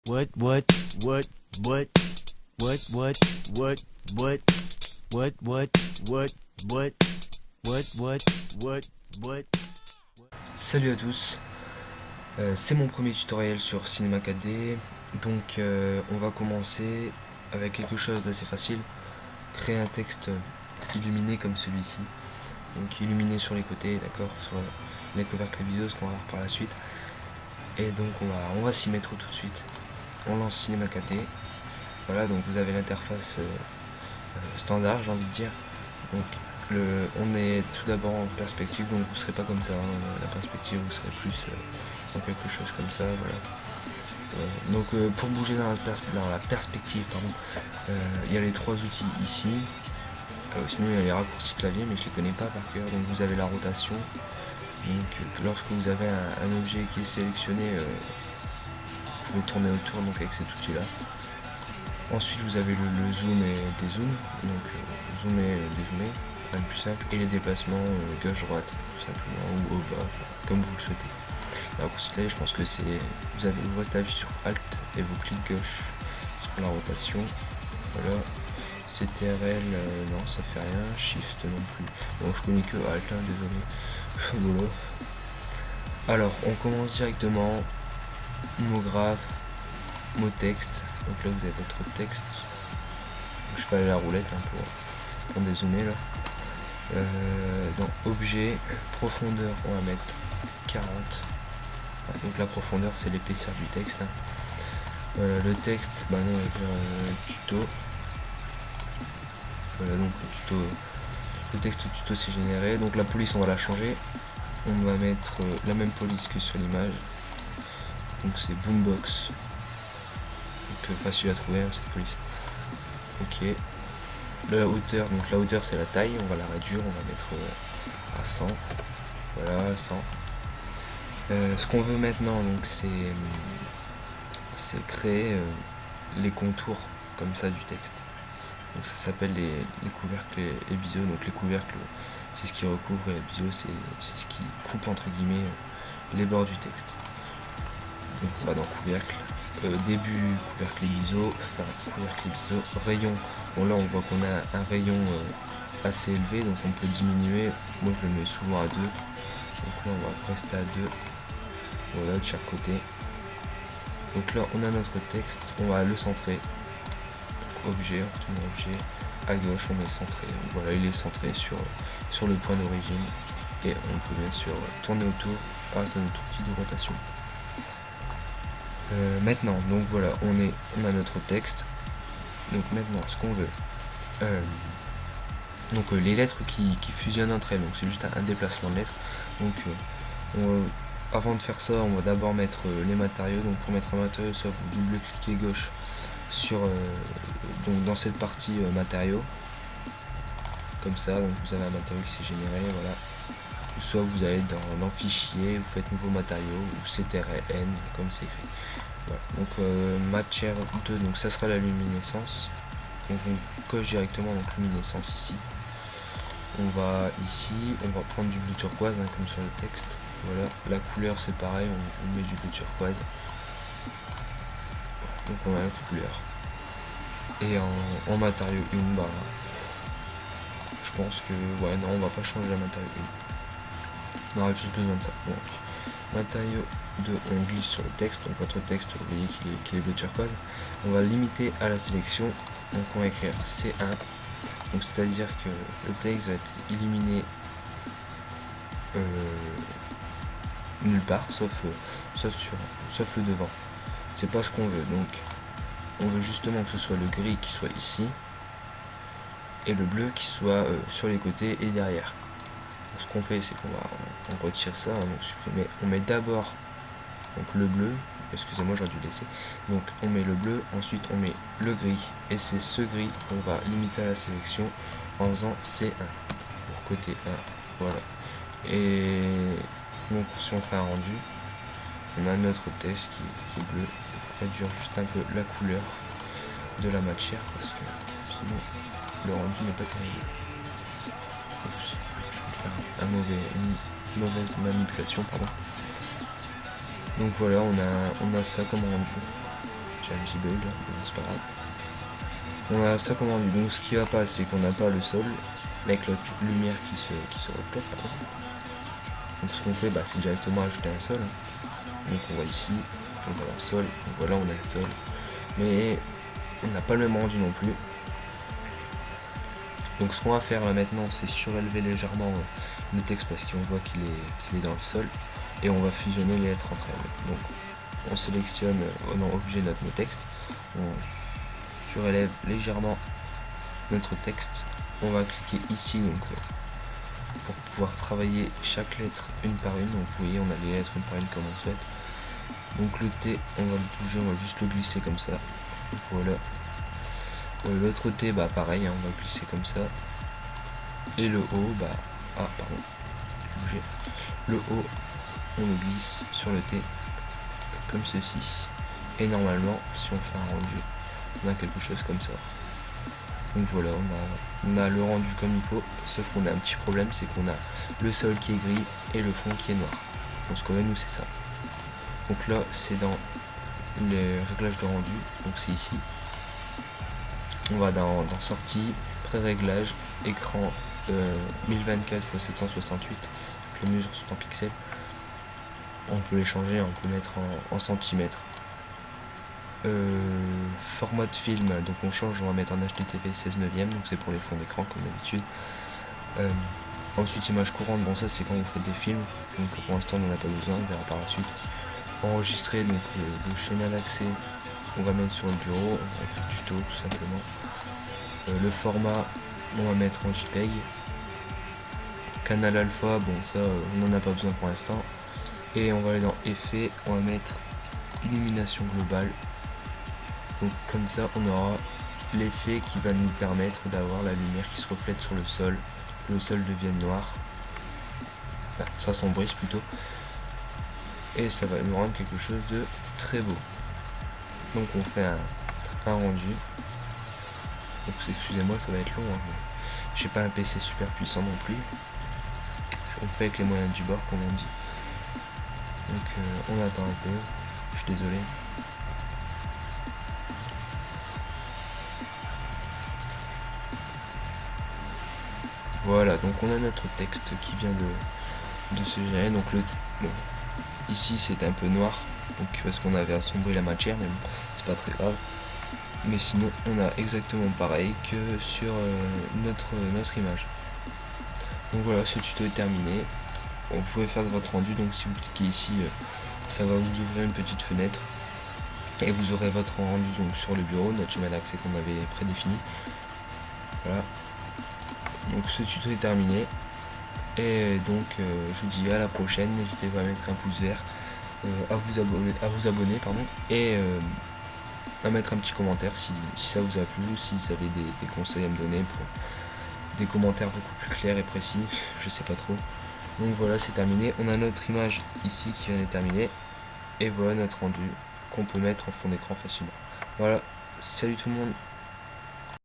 What, what, what, what, what, what, what, what, what, what, what, what, what. Salut à tous, c'est mon premier tutoriel sur Cinema 4D, donc on va commencer avec quelque chose d'assez facile, créer un texte illuminé comme celui-ci, donc illuminé sur les côtés, d'accord, sur les couvercles vidéo, ce qu'on va voir par la suite, et donc on va s'y mettre tout de suite. On lance Cinema 4D, voilà, donc vous avez l'interface standard, j'ai envie de dire, donc on est tout d'abord en perspective, donc vous ne serez pas comme ça, la perspective vous serez plus dans quelque chose comme ça, voilà. Donc pour bouger dans la perspective, il y a les trois outils ici. Sinon il y a les raccourcis clavier, mais je les connais pas par cœur. Donc vous avez la rotation. Donc lorsque vous avez un objet qui est sélectionné, vous pouvez tourner autour donc avec cet outil là. Ensuite vous avez le zoom et dézoom, donc zoomer et dézoomer, le plus simple, et les déplacements gauche-droite tout simplement, ou au bas, comme vous le souhaitez. Le raccourci clavier, je pense que c'est, vous restez appuyé sur Alt et vous cliquez gauche, c'est pour la rotation, voilà. CTRL, non ça fait rien, Shift non plus, donc je connais que Alt, hein, désolé. Voilà. Alors on commence directement, mot graphe, mot texte, donc là vous avez votre texte, donc je fais aller la roulette pour dézoomer là. Dans objet, profondeur on va mettre 40, donc la profondeur c'est l'épaisseur du texte, hein. Le texte, on va dire tuto, voilà, donc le texte tuto c'est généré, donc la police on va la changer, on va mettre la même police que sur l'image, donc c'est boombox, donc facile à trouver, hein, cette police. Ok, la hauteur, donc la hauteur c'est la taille, on va la réduire, on va mettre à 100, voilà, 100. Ce qu'on veut maintenant, donc c'est créer les contours comme ça du texte. Donc ça s'appelle les couvercles et biseaux. Donc les couvercles c'est ce qui recouvre, et les biseaux c'est ce qui coupe entre guillemets les bords du texte. Donc on va dans couvercle, début couvercle et biseaux, fin couvercle et biseaux, rayon. Bon là on voit qu'on a un rayon assez élevé, donc on peut diminuer. Moi je le mets souvent à 2, donc là on va rester à 2, voilà, de chaque côté. Donc là on a notre texte, on va le centrer, donc objet, on retourne objet, à gauche on met centré, donc voilà, il est centré sur le point d'origine, et on peut bien sûr tourner autour grâce à notre outil de rotation. Maintenant, donc voilà, on a notre texte. Donc maintenant, ce qu'on veut, donc les lettres qui fusionnent entre elles, donc c'est juste un déplacement de lettres. Donc avant de faire ça, on va d'abord mettre les matériaux. Donc pour mettre un matériau, soit vous double-cliquez gauche sur donc dans cette partie matériaux, comme ça, donc vous avez un matériau qui s'est généré, voilà. Soit vous allez dans fichier, vous faites nouveau matériau, ou CTRL-N comme c'est écrit. Voilà. Donc matière 2, donc ça sera la luminescence. Donc on coche directement donc luminescence ici. On va ici, on va prendre du bleu turquoise, hein, comme sur le texte. Voilà, la couleur c'est pareil, on met du bleu turquoise. Donc on a notre couleur. Et en matériau 1, je pense que ouais, non, on va pas changer la matériau 1. On aura juste besoin de ça. Donc matériau 2, on glisse sur le texte, donc votre texte, vous voyez qu'il est bleu turquoise. On va limiter à la sélection, donc on va écrire C1, donc c'est à dire que le texte va être éliminé nulle part, sauf le devant. C'est pas ce qu'on veut, donc on veut justement que ce soit le gris qui soit ici, et le bleu qui soit sur les côtés et derrière. Donc ce qu'on fait, c'est qu'on retire ça, donc supprimer, on met d'abord donc le bleu, excusez-moi j'aurais dû laisser, donc on met le bleu, ensuite on met le gris, et c'est ce gris qu'on va limiter à la sélection en faisant C1 pour côté 1, voilà. Et donc si on fait un rendu, on a notre texte qui est bleu. On va réduire juste un peu la couleur de la matière parce que sinon le rendu n'est pas terrible. Oups, je vais faire une mauvaise manipulation, pardon. Donc voilà, on a ça comme rendu. j'ai un petit bug là, mais c'est pas grave. On a ça comme rendu, donc ce qui va pas c'est qu'on n'a pas le sol avec la lumière qui se reflète, pardon. Donc ce qu'on fait c'est directement ajouter un sol. Donc on va ici, on va dans le sol, donc voilà on a un sol. Mais on n'a pas le même rendu non plus. Donc ce qu'on va faire là maintenant c'est surélever légèrement le texte parce qu'on voit qu'il est dans le sol. Et on va fusionner les lettres entre elles. Donc on sélectionne objet notre mot texte. On surélève légèrement notre texte. On va cliquer ici donc pour pouvoir travailler chaque lettre une par une. Donc vous voyez on a les lettres une par une comme on souhaite. Donc le T on va le bouger, on va juste le glisser comme ça. Voilà. L'autre T pareil, on va glisser comme ça. Et le O pardon. Bouger. Le O on le glisse sur le T comme ceci. Et normalement si on fait un rendu on a quelque chose comme ça. Donc voilà, on a le rendu comme il faut, sauf qu'on a un petit problème, c'est qu'on a le sol qui est gris et le fond qui est noir. Donc ce qu'on a nous c'est ça. Donc là c'est dans les réglages de rendu, donc c'est ici. On va dans sortie, pré-réglage, écran 1024 x 768, donc les mesures sont en pixels. On peut les changer, on peut mettre en centimètres. Format de film, donc on change, on va mettre en HDTV 16 neuvième, donc c'est pour les fonds d'écran comme d'habitude. Ensuite image courante, ça c'est quand vous faites des films, donc pour l'instant on n'en a pas besoin, on verra par la suite. Enregistrer, donc le chemin d'accès on va mettre sur le bureau, on va écrire tuto tout simplement. Le format on va mettre en JPEG. Canal alpha, ça on n'en a pas besoin pour l'instant. Et on va aller dans effet, on va mettre illumination globale. Donc comme ça on aura l'effet qui va nous permettre d'avoir la lumière qui se reflète sur le sol, que le sol devienne noir, enfin, ça s'embrise plutôt, et ça va nous rendre quelque chose de très beau. Donc on fait un rendu. Donc excusez-moi, ça va être long, j'ai pas un PC super puissant non plus, on fait avec les moyens du bord comme on dit. Donc on attend un peu, je suis désolé. Voilà, donc on a notre texte qui vient de se gérer. Donc ici c'est un peu noir, donc parce qu'on avait assombri la matière, mais bon, c'est pas très grave. Mais sinon on a exactement pareil que sur notre image. Donc voilà, ce tuto est terminé. Vous pouvez faire votre rendu, donc si vous cliquez ici, ça va vous ouvrir une petite fenêtre. Et vous aurez votre rendu donc sur le bureau, notre chemin d'accès qu'on avait prédéfini. Voilà. Donc ce tuto est terminé. Et donc je vous dis à la prochaine. N'hésitez pas à mettre un pouce vert, à vous abonner et à mettre un petit commentaire si ça vous a plu, ou si vous avez des conseils à me donner pour des commentaires beaucoup plus clairs et précis, je sais pas trop. Donc voilà, c'est terminé. On a notre image ici qui vient de terminer. Et voilà notre rendu qu'on peut mettre en fond d'écran facilement. Voilà, salut tout le monde.